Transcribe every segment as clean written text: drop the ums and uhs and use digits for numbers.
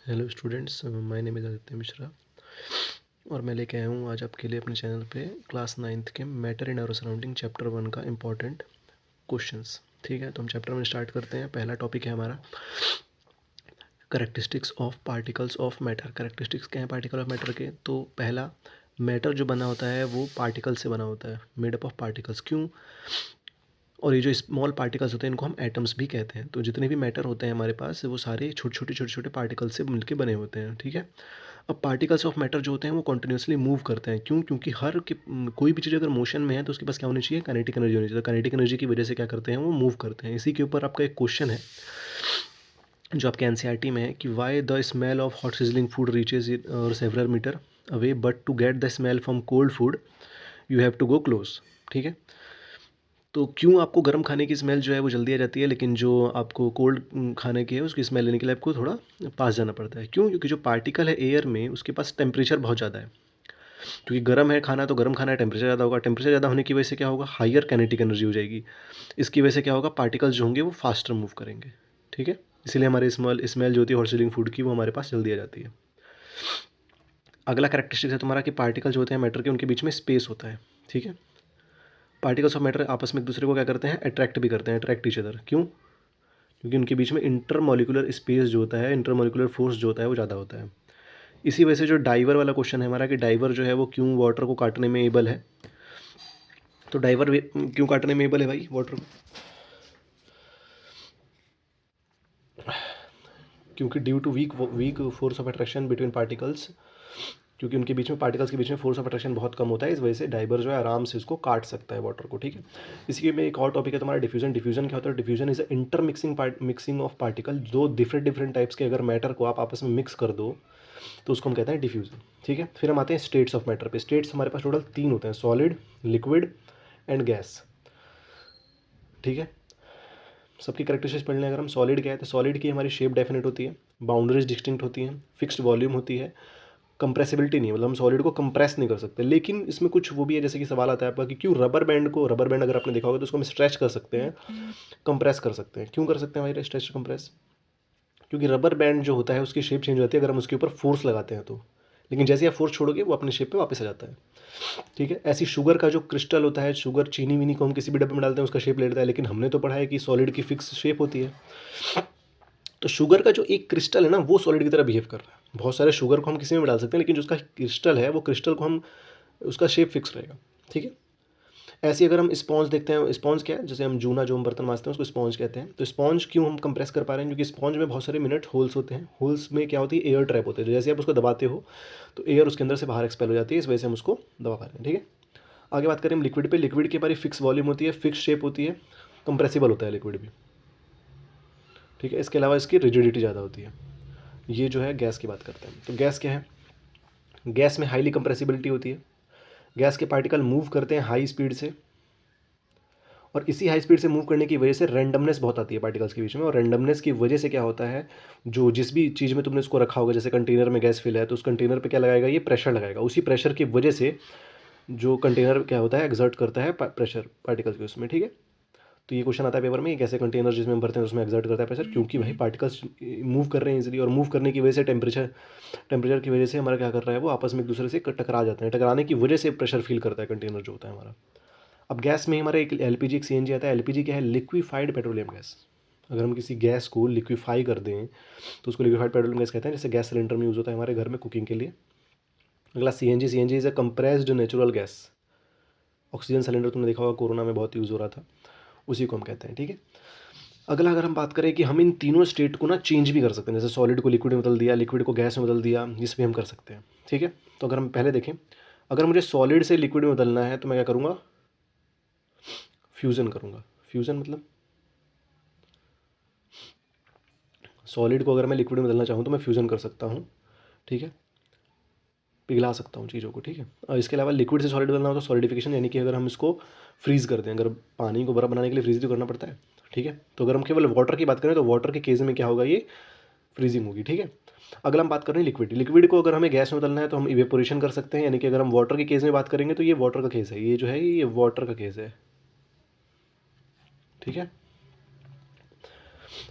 Hello students, my name is Aditya Mishra और मैं लेके आया हूँ आज आपके लिए अपने चैनल पे क्लास 9th के matter in our surrounding chapter 1 का इम्पॉर्टेंट क्वेश्चंस। ठीक है, तो हम चैप्टर 1 स्टार्ट करते हैं। पहला टॉपिक है हमारा characteristics of particles of matter. Characteristics क्या है पार्टिकल ऑफ मैटर के? तो पहला, मैटर जो बना होता है वो पार्टिकल से बना होता है, मेड अप ऑफ पार्टिकल्स। क्यों? और ये जो स्मॉल पार्टिकल्स होते हैं इनको हम एटम्स भी कहते हैं। तो जितने भी मैटर होते हैं हमारे पास वो सारे छोटे छोटे पार्टिकल से मिलकर बने होते हैं। ठीक है, अब पार्टिकल्स ऑफ मैटर जो होते हैं वो कंटिन्यूसली मूव करते हैं। क्यों? क्योंकि कोई भी चीज़ अगर मोशन में है तो उसके पास क्या होनी चाहिए? काइनेटिक एनर्जी होनी चाहिए। तो काइनेटिक एनर्जी की वजह से क्या करते हैं? वो मूव करते हैं। इसी के ऊपर आपका एक क्वेश्चन है जो आपके एनसीईआरटी में है कि why the smell of hot sizzling food reaches और several metre away, but to get the smell from cold food you have to go close. ठीक है, तो क्यों आपको गर्म खाने की स्मेल जो है वो जल्दी आ जाती है, लेकिन जो आपको कोल्ड खाने की है उसकी स्मेल लेने के लिए आपको थोड़ा पास जाना पड़ता है? क्यों? क्योंकि जो पार्टिकल है एयर में उसके पास टेम्परेचर बहुत ज़्यादा है। क्योंकि गर्म है खाना तो गर्म खाना है, टेम्परेचर ज़्यादा होगा। टेम्परेचर ज़्यादा होने की वजह से क्या होगा? हायर काइनेटिक एनर्जी हो जाएगी। इसकी वजह से क्या होगा? पार्टिकल्स जो होंगे वो फास्टर मूव करेंगे। ठीक है, इसीलिए हमारी स्मेल जो होती है हॉट सिलिंग फूड की वो हमारे पास जल्दी आ जाती है। अगला कैरेक्टरिस्टिक है तुम्हारा कि पार्टिकल जो होते हैं मैटर के उनके बीच में स्पेस होता है। ठीक है, पार्टिकल्स ऑफ मैटर आपस में एक दूसरे को क्या करते हैं? अट्रैक्ट भी करते हैं, अट्रैक्ट ईच अदर। क्यों? क्योंकि उनके बीच में इंटरमोलिकुलर स्पेस जो होता है, इंटरमोलिकुलर फोर्स जो होता है वो ज़्यादा होता है। इसी वजह से जो डाइवर वाला क्वेश्चन है हमारा कि डाइवर जो है वो क्यों वाटर को काटने में एबल है? तो डाइवर क्यों काटने में एबल है भाई वाटर को? क्योंकि due to weak force of attraction between particles, क्योंकि उनके बीच में पार्टिकल्स के बीच में फोर्स ऑफ अट्रैक्शन बहुत कम होता है, इस वजह से डाइवर जो है आराम से उसको काट सकता है वाटर को। ठीक है, इसी में एक और टॉपिक है तुम्हारा डिफ्यूजन। डिफ्यूजन क्या होता है? Diffusion is inter mixing of particle. दो डिफरेंट डिफरेंट टाइप्स के अगर मैटर को आप आपस में मिक्स कर दो तो उसको हम कहते हैं डिफ्यूजन। ठीक है, फिर हम आते हैं स्टेट्स ऑफ मैटर पे। स्टेट्स हमारे पास टोटल 3 होते हैं, सॉलिड, लिक्विड एंड गैस। ठीक है, सबकी करेक्टरिस्टिक्स पढ़ लें। अगर हम सॉलिड क्या है तो सॉलिड की हमारी शेप डेफिनेट होती है, बाउंड्रीज डिस्टिंक्ट होती हैं, फिक्स्ड वॉल्यूम होती है, कंप्रेसिबिलिटी नहीं है, मतलब हम सॉलिड को कंप्रेस नहीं कर सकते। लेकिन इसमें कुछ वो भी है, जैसे कि सवाल आता है आपका कि क्यों रबर बैंड अगर आपने देखा होगा तो उसको हम स्ट्रेच कर सकते हैं, कंप्रेस कर सकते हैं। क्यों कर सकते हैं भाई स्ट्रेच कंप्रेस? क्योंकि रबर बैंड जो होता है उसकी शेप चेंज हो जाती है अगर हम उसके ऊपर फोर्स लगाते हैं तो, लेकिन जैसे आप फोर्स छोड़ोगे वो अपने शेप पे वापस आ जाता है। ठीक है, ऐसी शुगर का जो क्रिस्टल होता है, शुगर चीनी वीनी को हम किसी भी डब्बे में डालते हैं उसका शेप ले लेता है, लेकिन हमने तो पढ़ा है कि सॉलिड की फिक्स शेप होती है। तो शुगर का जो एक क्रिस्टल है ना वो सॉलिड की तरह बिहेव कर रहा है। बहुत सारे शुगर को हम किसी में भी डाल सकते हैं, लेकिन जो उसका क्रिस्टल है वो क्रिस्टल को हम उसका शेप फिक्स रहेगा। ठीक है, ऐसे अगर हम स्पॉन्ज देखते हैं, स्पॉन्ज क्या है? जैसे हम जूना जो हम बर्तन मांजते हैं उसको स्पॉन्ज कहते हैं। तो स्पॉन्ज क्यों हम कंप्रेस कर पा रहे हैं? क्योंकि स्पॉन्ज में बहुत सारे मिनट होल्स होते हैं। होल्स में क्या होती है? एयर ट्रैप होते हैं। जैसे आप उसको दबाते हो तो एयर उसके अंदर से बाहर एक्सपेल हो जाती है, इस वजह से हम उसको दबा पा रहे हैं। ठीक है, आगे बात करें हम लिक्विड पे। लिक्विड की हमारी फिक्स वॉल्यूम होती है, फिक्स शेप होती है, कंप्रेसिबल होता है लिक्विड भी। ठीक है, इसके अलावा इसकी रिजिडिटी ज़्यादा होती है। ये जो है गैस की बात करते हैं। तो गैस क्या है? गैस में हाईली कंप्रेसिबिलिटी होती है। गैस के पार्टिकल मूव करते हैं हाई स्पीड से, और इसी हाई स्पीड से मूव करने की वजह से रैंडमनेस बहुत आती है पार्टिकल्स के बीच में। और रैंडमनेस की वजह से क्या होता है? जो जिस भी चीज़ में तुमने उसको रखा होगा, जैसे कंटेनर में गैस फिल है तो उस कंटेनर पे क्या लगाएगा? ये प्रेशर लगाएगा। उसी प्रेशर की वजह से जो कंटेनर क्या होता है? एक्सर्ट करता है प्रेशर पार्टिकल्स के उसमें। ठीक है, तो ये क्वेश्चन आता है पेपर में, कैसे कंटेनर जिसमें हम भरते हैं उसमें एक्सर्ट करता है प्रेशर? क्योंकि भाई पार्टिकल्स मूव कर रहे हैं इजीली, और मूव करने की वजह से टेम्परेचर की वजह से हमारा क्या कर रहा है? वो आपस में एक दूसरे से टकरा जाते हैं। टकराने की वजह से प्रेशर फील करता है कंटेनर जो होता है हमारा। अब गैस में हमारा एक एलपीजी एक सीएनजी आता है। एलपीजी क्या है? Liquefied petroleum gas. अगर हम किसी गैस को लिक्विफाई कर दें तो उसको लिक्विफाइड पेट्रोलियम गैस कहते हैं, जैसे गैस सिलेंडर में यूज़ होता है हमारे घर में कुकिंग के लिए। अगला CNG. CNG is a compressed natural gas. Oxygen cylinder तुमने देखा होगा, कोरोना में बहुत यूज़ हो रहा था, उसी को हम कहते हैं। ठीक है, अगला अगर हम बात करें कि हम इन तीनों स्टेट को ना चेंज भी कर सकते हैं, जैसे सॉलिड को लिक्विड में बदल दिया, लिक्विड को गैस में बदल दिया, इस भी हम कर सकते हैं। ठीक है, तो अगर हम पहले देखें, अगर मुझे सॉलिड से लिक्विड में बदलना है तो मैं क्या करूँगा? फ्यूज़न करूँगा। फ्यूज़न मतलब सॉलिड को अगर मैं लिक्विड में बदलना चाहूँ तो मैं फ्यूज़न कर सकता हूँ। ठीक है, पिघला सकता हूँ चीज़ों को। ठीक है, और इसके अलावा लिक्विड से सॉलिड बदलना हो तो सॉलिडिफिकेशन, यानी कि अगर हम इसको फ्रीज़ कर दें, अगर पानी को बर्फ़ बनाने के लिए फ्रीज़ तो करना पड़ता है। ठीक है, तो अगर हम केवल वाटर की बात करें तो वाटर के केस में क्या होगा? ये फ्रीजिंग होगी। ठीक है, अगला हम बात कर रहे हैं लिक्विड। लिक्विड को अगर हमें गैस में बदलना है तो हम इवेपोरेशन कर सकते हैं, यानी कि अगर हम वाटर के केस में बात करेंगे तो ये वाटर का केस है, ये जो है ये वाटर का केस है। ठीक है,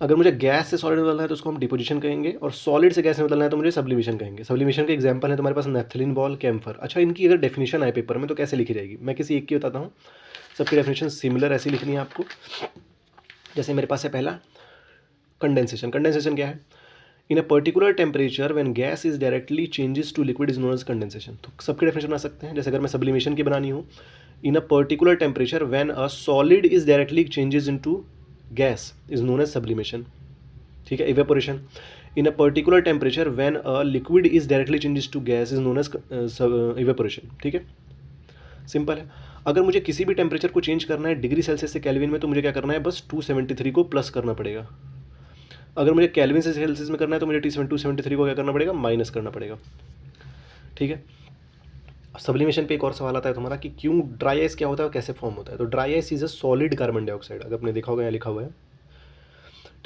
अगर मुझे गैस से सॉलिड में बदलना है तो उसको हम डिपोजिशन कहेंगे, और सॉलिड से गैस में बदलना है तो मुझे सब्लिमेशन कहेंगे। सब्लिमेशन के एग्जांपल है तुम्हारे पास नेफ्थलीन बॉल, कैम्फर। अच्छा, इनकी अगर डेफिनेशन आए पेपर में तो कैसे लिखी जाएगी, मैं किसी एक की बताता हूँ। सबकी डेफिनेशन सिमिलर ऐसी लिखनी है आपको। जैसे मेरे पास है पहला कंडेंसेशन। कंडेंसेशन क्या है? In a particular temperature when gas is directly changes to liquid is known as condensation. तो सबके डेफिनेशन बना सकते हैं। जैसे अगर मैं सब्लिमेशन की बनानी हो, in a particular temperature when a solid is directly changes into gas is known as sublimation. ठीक है। Evaporation, in a particular temperature when a liquid is directly changes to gas is known as evaporation. ठीक है, simple है। अगर मुझे किसी भी temperature को चेंज करना है डिग्री सेल्सियस से केल्विन में, तो मुझे क्या करना है, बस 273 को प्लस करना पड़ेगा। अगर मुझे केल्विन से सेल्सियस में करना है तो मुझे 273 को क्या करना पड़ेगा, माइनस करना पड़ेगा। ठीक है। सब्लिमेशन पे एक और सवाल आता है तुम्हारा कि क्यों ड्राई आइस क्या होता है और कैसे फॉर्म होता है। तो dry ice is a solid carbon dioxide, अगर आपने देखा होगा यहाँ लिखा हुआ है।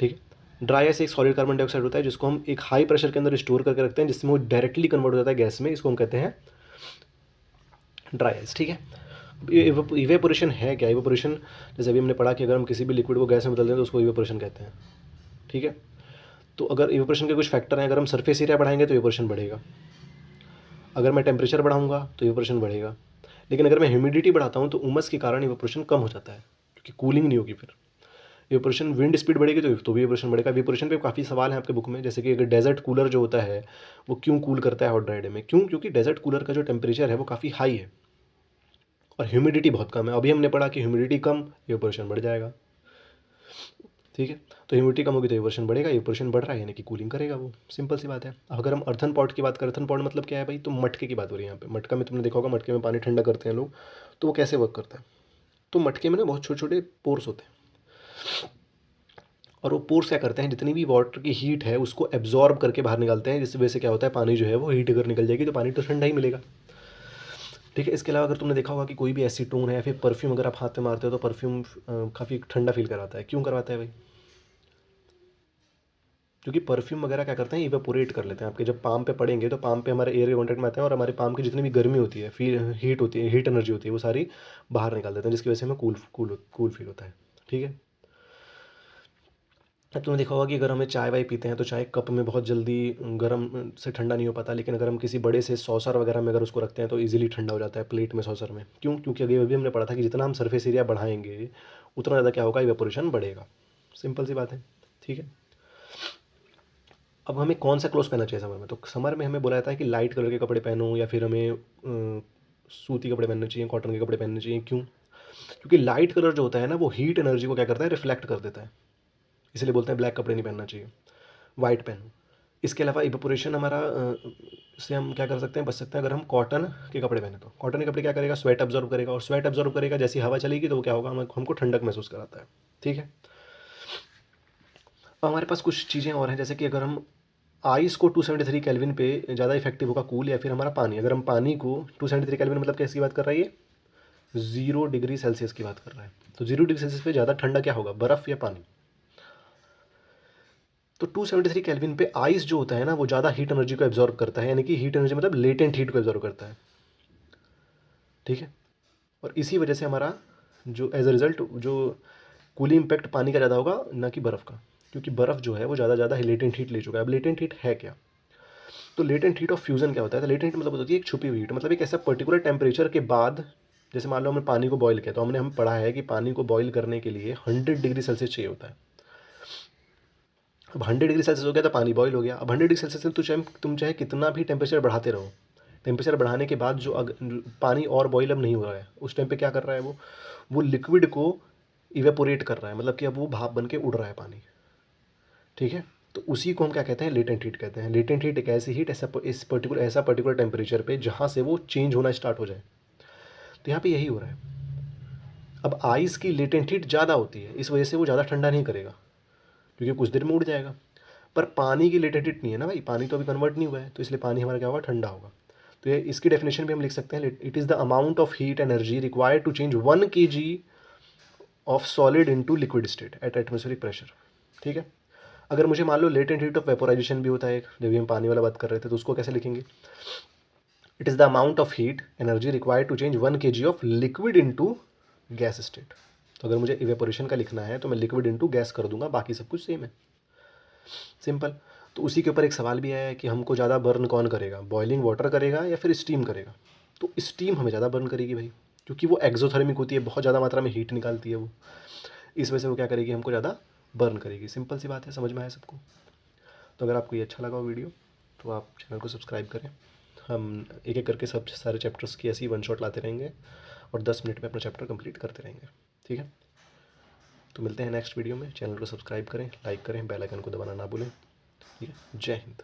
ठीक है। ड्राई आइस एक सॉलिड कार्बन डाइऑक्साइड होता है जिसको हम एक हाई प्रेशर के अंदर स्टोर करके रखते हैं, जिसमें वो डायरेक्टली कन्वर्ट हो जाता है गैस में। इसको हम कहते हैं ड्राई आइस। ठीक है। इवेपोरेशन है क्या? इवेपोरेशन जैसे अभी हमने पढ़ा कि अगर हम किसी भी लिक्विड को गैस में बदल दें तो उसको इवेपोरेशन कहते हैं। ठीक है। तो अगर इवेपोरेशन के कुछ फैक्टर हैं, अगर हम सरफेस एरिया बढ़ाएंगे तो इवेपोरेशन बढ़ेगा, अगर मैं टेम्परेचर बढ़ाऊंगा तो इवेपोरेशन बढ़ेगा, लेकिन अगर मैं ह्यूमिडिटी बढ़ाता हूँ तो उमस के कारण इवेपोरेशन कम हो जाता है, क्योंकि कूलिंग नहीं होगी। फिर इवेपोरेशन, विंड स्पीड बढ़ेगी तो भी इवेपोरेशन बढ़ेगा। इवेपोरेशन पे काफ़ी सवाल हैं आपके बुक में, जैसे कि अगर डेजर्ट कूलर जो होता है वो क्यों कूल करता है हॉट ड्राई डे में? क्यों? क्योंकि डेजर्ट कूलर का जो टेम्परेचर है वो काफ़ी हाई है और ह्यूमिडिटी बहुत कम है। अभी हमने पढ़ा कि ह्यूमिडिटी कम, इवेपोरेशन बढ़ जाएगा। ठीक है। तो ह्यूमिडिटी कम होगी तो इवेपोरेशन बढ़ेगा, इवेपोरेशन बढ़ रहा है यानी कि कूलिंग करेगा वो, सिंपल सी बात है। अब अगर हम अर्थन पॉट की बात करें, अर्थन पॉट मतलब क्या है भाई? तो मटके की बात हो रही है यहाँ पे। मटका में तुमने देखा होगा, मटके में पानी ठंडा करते हैं लोग, तो वो कैसे वर्क करता है? तो मटके में ना बहुत छोटे छोटे पोर्स होते हैं, और वो पोर्स क्या करते हैं, जितनी भी वाटर की हीट है उसको एब्जॉर्ब करके बाहर निकालते हैं, जिसकी वजह से क्या होता है, पानी जो है वो हीट अगर निकल जाएगी तो पानी तो ठंडा ही मिलेगा। ठीक है। इसके अलावा अगर तुमने देखा होगा कि कोई भी एसीटोन है या फिर परफ्यूम अगर आप हाथ में मारते हो तो परफ्यूम काफ़ी ठंडा फील करवाता है। क्यों करवाता है भाई? क्योंकि परफ्यूम वगैरह क्या करते हैं, इवेपोरेट कर लेते हैं। आपके जब पाम पे पड़ेंगे तो पाम पे हमारे एयर के कॉन्टैक्ट में आते हैं और हमारे पाम की जितनी भी गर्मी होती है, फिर हीट होती है, हीट एनर्जी होती है, वो सारी बाहर निकाल देते हैं, जिसकी वजह से हमें कूल कूल कूल फील होता है। ठीक है। अब तुमने देखा होगा कि अगर हमें चाय वाय पीते हैं तो चाय कप में बहुत जल्दी गर्म से ठंडा नहीं हो पाता, लेकिन अगर हम किसी बड़े से सॉसर वगैरह में अगर उसको रखते हैं तो इजीली ठंडा हो जाता है, प्लेट में, सॉसर में। क्यों? क्योंकि अभी हमने पढ़ा था कि जितना हम सरफेस एरिया बढ़ाएंगे उतना ज़्यादा क्या होगा, इवेपोरेशन बढ़ेगा। सिंपल सी बात है। ठीक है। अब हमें कौन सा क्लोथ पहनना चाहिए समर में? तो समर में हमें बोला जाता है कि लाइट कलर के कपड़े पहनो, या फिर हमें सूती कपड़े पहनने चाहिए, कॉटन के कपड़े पहनने चाहिए। क्यों? क्योंकि लाइट कलर जो होता है ना वो हीट एनर्जी को क्या करता है, रिफ्लेक्ट कर देता है। इसलिए बोलते हैं ब्लैक कपड़े नहीं पहनना चाहिए, वाइट पहनो। इसके अलावा इवेपोरेशन हमारा से हम क्या कर सकते हैं, बच सकते हैं, अगर हम कॉटन के कपड़े पहने। तो कॉटन के कपड़े क्या करेगा, स्वेट अब्जॉर्व करेगा, और स्वेट अब्जॉर्व करेगा, जैसी हवा चलेगी तो वो क्या होगा, हमको ठंडक महसूस कराता है। ठीक है। अब हमारे पास कुछ चीज़ें और हैं, जैसे कि अगर हम आइस को 273 केल्विन पे ज़्यादा इफेक्टिव होगा कूल, या फिर हमारा पानी, अगर हम पानी को 273 केल्विन मतलब कैसी बात कर रहा है ये, 0 डिग्री सेल्सियस की बात कर रहा है। तो 0 डिग्री सेल्सियस पे ज़्यादा ठंडा क्या होगा, बर्फ़ या पानी? तो 273 केल्विन पे आइस जो होता है ना वो ज़्यादा हीट एनर्जी को एब्जॉर्ब करता है, यानी कि हीट एनर्जी मतलब लेटेंट हीट को एब्जॉर्ब करता है। ठीक है। और इसी वजह से हमारा जो एज अ रिज़ल्ट जो कूलिंग इम्पैक्ट पानी का ज़्यादा होगा ना कि बर्फ़ का, क्योंकि बर्फ़ जो है वो ज़्यादा लेटेंट हीट ले चुका है। अब लेटेंट हीट है क्या? तो लेटेंट हीट ऑफ फ्यूज़न क्या होता है? तो लेटेंट हीट मतलब होती है एक छुपी हुई हीट, मतलब एक ऐसा पर्टिकुलर टेम्परेचर के बाद, जैसे मान लो हमने पानी को बॉईल किया, तो हम पढ़ा है कि पानी को बॉईल करने के लिए 100 डिग्री सेल्सियस चाहिए होता है। अब 100 डिग्री सेल्सियस हो गया तो पानी बॉईल हो गया। अब 100 डिग्री सेल्सियस में तुम चाहे कितना भी टेम्परेचर बढ़ाते रहो, टेम्परेचर बढ़ाने के बाद जो पानी और बॉईल अब नहीं हो रहा है, उस टाइम पे क्या कर रहा है वो लिक्विड को इवेपोरेट कर रहा है, मतलब कि अब वो भाप बन के उड़ रहा है पानी। ठीक है। तो उसी को हम क्या कहते हैं, लेटेंट हीट कहते हैं। लेटेंट हीट एक ऐसी हीट, ऐसा पर्टिकुलर टेम्परेचर पे जहाँ से वो चेंज होना स्टार्ट हो जाए। तो यहाँ पे यही हो रहा है। अब आइस की लेटेंट हीट ज़्यादा होती है, इस वजह से वो ज़्यादा ठंडा नहीं करेगा, क्योंकि कुछ देर में उड़ जाएगा। पर पानी की लेटेंट हीट नहीं है ना भाई, पानी तो अभी कन्वर्ट नहीं हुआ है, तो इसलिए पानी हमारा क्या होगा, ठंडा होगा। तो ये इसकी डेफिनेशन भी हम लिख सकते हैं, it is the amount of heat energy required to change 1 kg of solid into liquid state at atmospheric pressure. ठीक है। अगर मुझे मान लो लेटेंट हीट ऑफ वेपोराइजेशन भी होता है एक, जब भी हम पानी वाला बात कर रहे थे, तो उसको कैसे लिखेंगे? It is the amount of heat energy required to change 1 kg of liquid into gas state. तो अगर मुझे इवेपोरेशन का लिखना है तो मैं लिक्विड इनटू गैस कर दूंगा, बाकी सब कुछ सेम है, सिंपल। तो उसी के ऊपर एक सवाल भी आया है कि हमको ज़्यादा बर्न कौन करेगा, बॉइलिंग वाटर करेगा या फिर स्टीम करेगा। तो स्टीम हमें ज़्यादा बर्न करेगी भाई, क्योंकि वो एक्जोथर्मिक होती है, बहुत ज़्यादा मात्रा में हीट निकालती है वो, इस वजह से वो क्या करेगी, हमको ज़्यादा बर्न करेगी। सिंपल सी बात है, समझ में आया सबको। तो अगर आपको ये अच्छा लगा हो वीडियो तो आप चैनल को सब्सक्राइब करें। हम एक एक करके सब सारे चैप्टर्स की ऐसी वन शॉट लाते रहेंगे और 10 मिनट में अपना चैप्टर कंप्लीट करते रहेंगे, ठीक है। तो मिलते हैं नेक्स्ट वीडियो में। चैनल को सब्सक्राइब करें, लाइक करें, बेल आइकन को दबाना ना भूलें, ठीक है। जय हिंद।